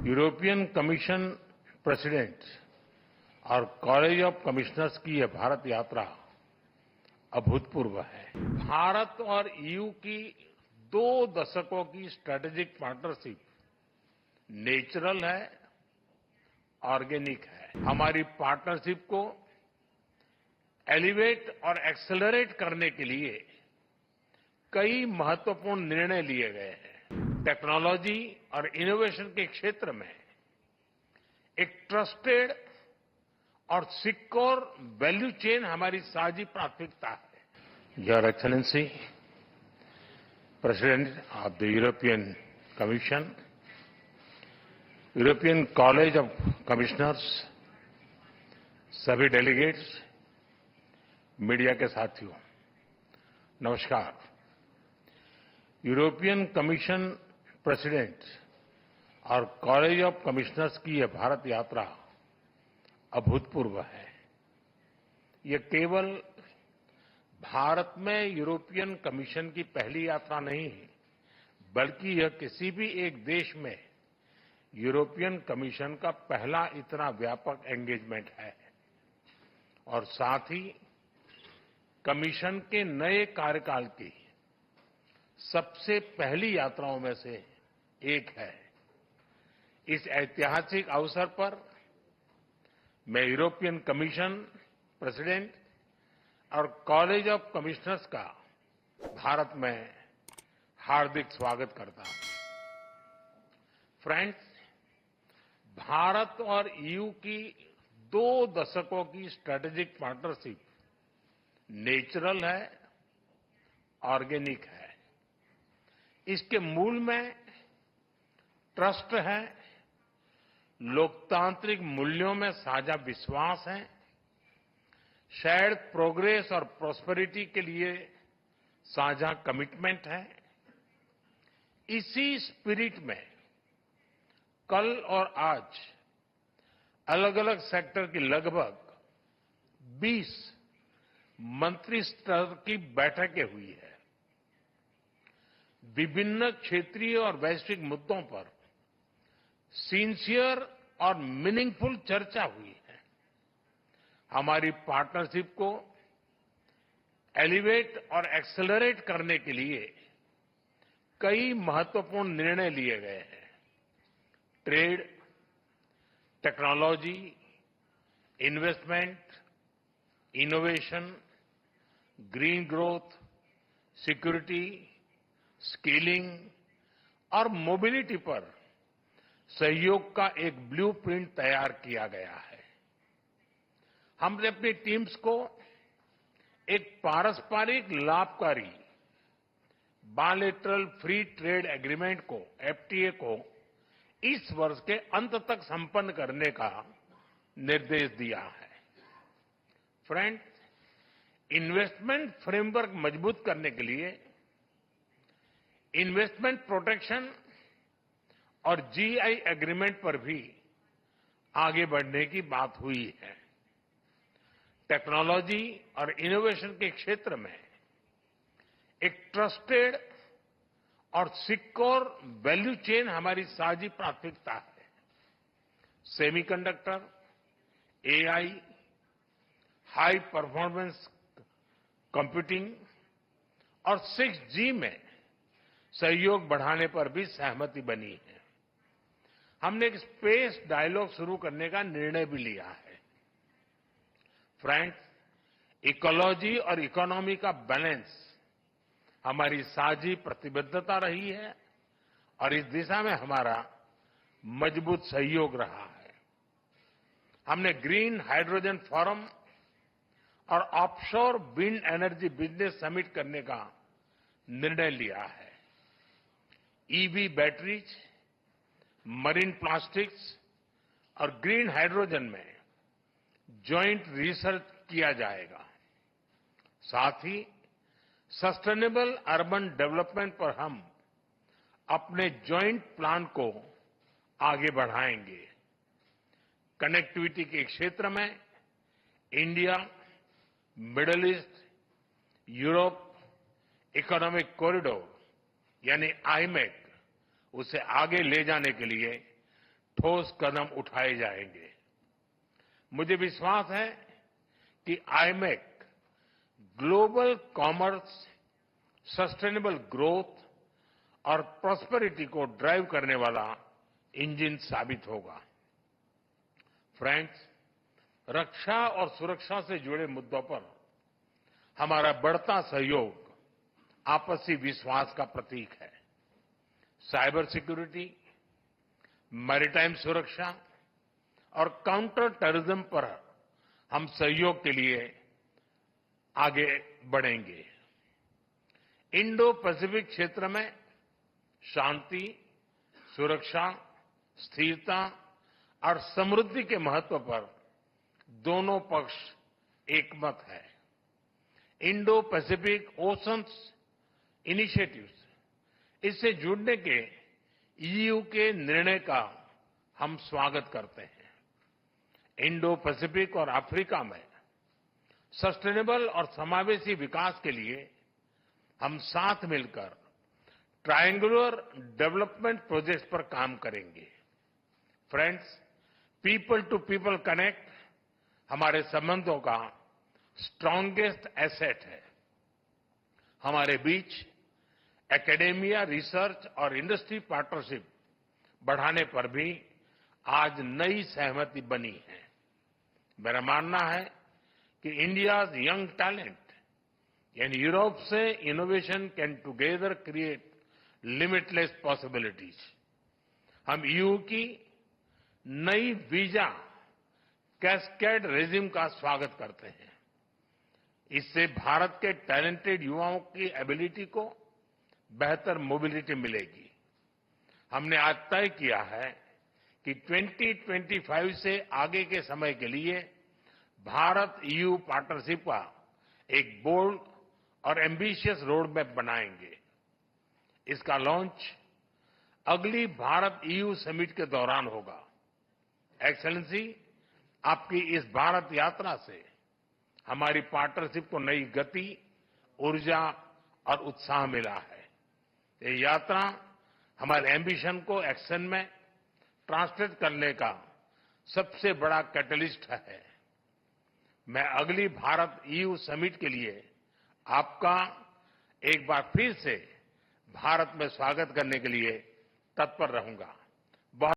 European commission president और college of commissioners की यह भारत यात्रा अभूतपूर्व है। भारत और ईयू की 2 दशकों की स्ट्रेटेजिक पार्टनरशिप नेचुरल है, ऑर्गेनिक है। हमारी पार्टनरशिप को एलिवेट और एक्सेलरेट करने के लिए कई महत्वपूर्ण निर्णय लिए गए हैं। टेक्नोलॉजी और इनोवेशन के क्षेत्र में एक ट्रस्टेड और सिक्योर वैल्यू चेन हमारी साझी प्राथमिकता है। Your excellency, president of the European commission, European college of commissioners, सभी डेलीगेट्स, मीडिया के साथियों, नमस्कार। यूरोपियन कमीशन प्रेसिडेंट और कॉलेज ऑफ कमिश्नर्स की यह भारत यात्रा अभूतपूर्व है। ये केवल भारत में यूरोपियन कमीशन की पहली यात्रा नहीं है, बल्कि यह किसी भी एक देश में यूरोपियन कमीशन का पहला इतना व्यापक एंगेजमेंट है और साथ ही कमीशन के नए कार्यकाल की सबसे पहली यात्राओं में से एक है। इस ऐतिहासिक अवसर पर मैं यूरोपियन कमीशन प्रेसिडेंट और कॉलेज ऑफ कमिश्नर्स का भारत में हार्दिक स्वागत करता हूं। फ्रेंड्स, भारत और ईयू की 2 दशकों की स्ट्रेटेजिक पार्टनरशिप नेचुरल है, ऑर्गेनिक है। इसके मूल में ट्रस्ट है, लोकतांत्रिक मूल्यों में साझा विश्वास है, शेयर्ड प्रोग्रेस और प्रॉस्पेरिटी के लिए साझा कमिटमेंट है। इसी स्पिरिट में कल और आज अलग अलग सेक्टर की लगभग 20 मंत्री स्तर की बैठकें हुई है। विभिन्न क्षेत्रीय और वैश्विक मुद्दों पर सिंसियर और मीनिंगफुल चर्चा हुई है। हमारी पार्टनरशिप को एलिवेट और एक्सेलरेट करने के लिए कई महत्वपूर्ण निर्णय लिए गए हैं। Trade, technology, investment, innovation, green growth, security, skilling और मोबिलिटी पर सहयोग का एक ब्लूप्रिंट तैयार किया गया है। हमने अपनी टीम्स को एक पारस्परिक लाभकारी बायलैटरल फ्री ट्रेड एग्रीमेंट को, एफटीए को इस वर्ष के अंत तक संपन्न करने का निर्देश दिया है। फ्रेंड्स, इन्वेस्टमेंट फ्रेमवर्क मजबूत करने के लिए इन्वेस्टमेंट प्रोटेक्शन और जीआई एग्रीमेंट पर भी आगे बढ़ने की बात हुई है। टेक्नोलॉजी और इनोवेशन के क्षेत्र में एक ट्रस्टेड और सिक्योर वैल्यू चेन हमारी साझी प्राथमिकता है। Semiconductor, AI, high performance computing और 6G में सहयोग बढ़ाने पर भी सहमति बनी है। हमने एक स्पेस डायलॉग शुरू करने का निर्णय भी लिया है। फ्रेंड्स, इकोलॉजी और इकोनॉमी का बैलेंस हमारी साझी प्रतिबद्धता रही है और इस दिशा में हमारा मजबूत सहयोग रहा है। हमने ग्रीन हाइड्रोजन फोरम और offshore wind energy business summit करने का निर्णय लिया है। ईवी बैटरीज, मरीन प्लास्टिक्स और ग्रीन हाइड्रोजन में ज्वाइंट रिसर्च किया जाएगा। साथ ही सस्टेनेबल अर्बन डेवलपमेंट पर हम अपने ज्वाइंट प्लान को आगे बढ़ाएंगे। कनेक्टिविटी के क्षेत्र में India, middle east, Europe economic corridor यानी आईमेक, उसे आगे ले जाने के लिए ठोस कदम उठाए जाएंगे। मुझे विश्वास है कि IMEC global commerce, sustainable growth और प्रॉस्पेरिटी को ड्राइव करने वाला इंजन साबित होगा। फ्रेंड्स, रक्षा और सुरक्षा से जुड़े मुद्दों पर हमारा बढ़ता सहयोग आपसी विश्वास का प्रतीक है। साइबर सिक्योरिटी, मैरीटाइम सुरक्षा और काउंटर टेररिज्म पर हम सहयोग के लिए आगे बढ़ेंगे। इंडो पैसिफिक क्षेत्र में शांति, सुरक्षा, स्थिरता और समृद्धि के महत्व पर दोनों पक्ष एकमत है। इंडो पैसिफिक ओशंस इनिशिएटिव्स, इससे जुड़ने के ईयू के निर्णय का हम स्वागत करते हैं। इंडो पैसिफिक और अफ्रीका में सस्टेनेबल और समावेशी विकास के लिए हम साथ मिलकर ट्रायंगुलर डेवलपमेंट प्रोजेक्ट्स पर काम करेंगे। Friends, people to people connect हमारे संबंधों का स्ट्रांगेस्ट एसेट है। हमारे बीच एकेडेमिया, रिसर्च और इंडस्ट्री पार्टनरशिप बढ़ाने पर भी आज नई सहमति बनी है। मेरा मानना है कि इंडियाज यंग टैलेंट यानी यूरोप से innovation can together create limitless possibilities. हम ईयू की नई वीजा कैस्केड रेजिम का स्वागत करते हैं। इससे भारत के टैलेंटेड युवाओं की एबिलिटी को बेहतर मोबिलिटी मिलेगी। हमने आज तय किया है कि 2025 से आगे के समय के लिए भारत ईयू पार्टनरशिप का एक बोल्ड और एम्बिशियस रोड मैप बनाएंगे। इसका लॉन्च अगली भारत ईयू समिट के दौरान होगा। एक्सेलेंसी, आपकी इस भारत यात्रा से हमारी पार्टनरशिप को नई गति, ऊर्जा और उत्साह मिला है। ये यात्रा हमारे एम्बिशन को एक्शन में ट्रांसलेट करने का सबसे बड़ा कैटलिस्ट है। मैं अगली भारत ईयू समिट के लिए आपका एक बार फिर से भारत में स्वागत करने के लिए तत्पर रहूंगा।